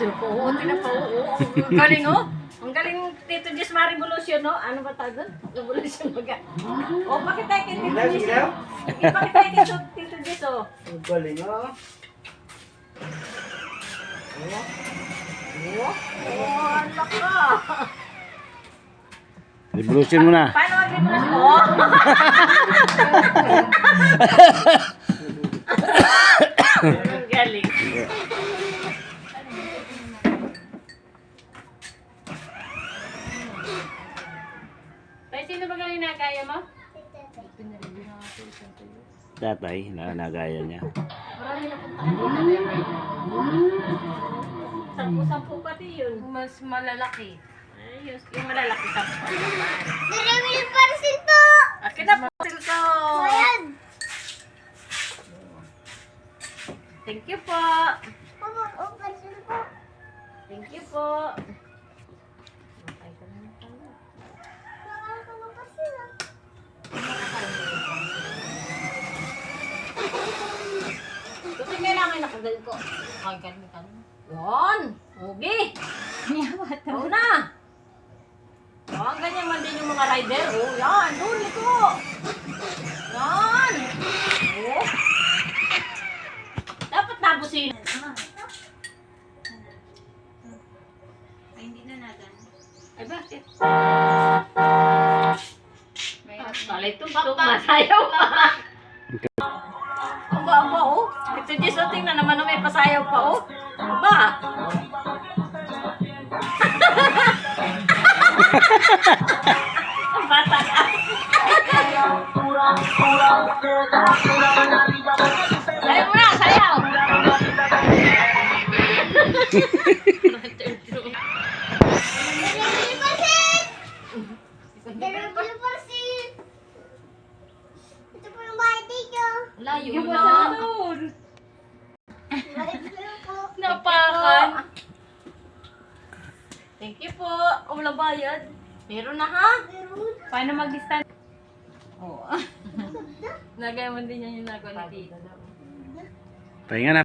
Oo, ang galing oh. Ang galing Tito Jess Marie Revolution, no? Ano ba tawag doon? Revolution baga. O, pakita kay Tito Jess. Pakita kay Tito Jess, oh. Ang galing ah. Ang laka. Revolution mo na. Paano mag-revolution? Oh. Ang galing. Tay, sino ba galing nakaya mo? Tatay, nagaya niya. Marami na punta. Sampu-sampu pati yun. Mas malalaki. Ayos, yung malalaki sampu. Naraming parcel po! Akin na parcel ko! Ayan! Thank you po! Oh, parcel po! Thank you po! Wala ka ng parcel ah. Kasi kailangan nakagal ko. Ay, ganun. Yan! Ugi! Oo na! Oh, ang ganyan man din yung mga rider. Oh, yan! Doon ito! Yan! Oh! Dapat nabusin. Ay, hindi na natin. Ay, bakit? Talay tung-tung, masayaw pa. Aba, oh. Ito, Jess, oh, tingnan naman, oh, may pasayaw pa, oh. Aba. Ang bata ka. Sayaw mo na, sayaw. Naraming parcel! Naraming parcel! Ito po yung bahay dito. Layo na. Parcel po. Napakan. Thank you po. Wala bayad. Meron na ha? Meron. Paano mag-stand? Oo. Nagayaman din niya yung nagawa ni Tito. Pahinga na.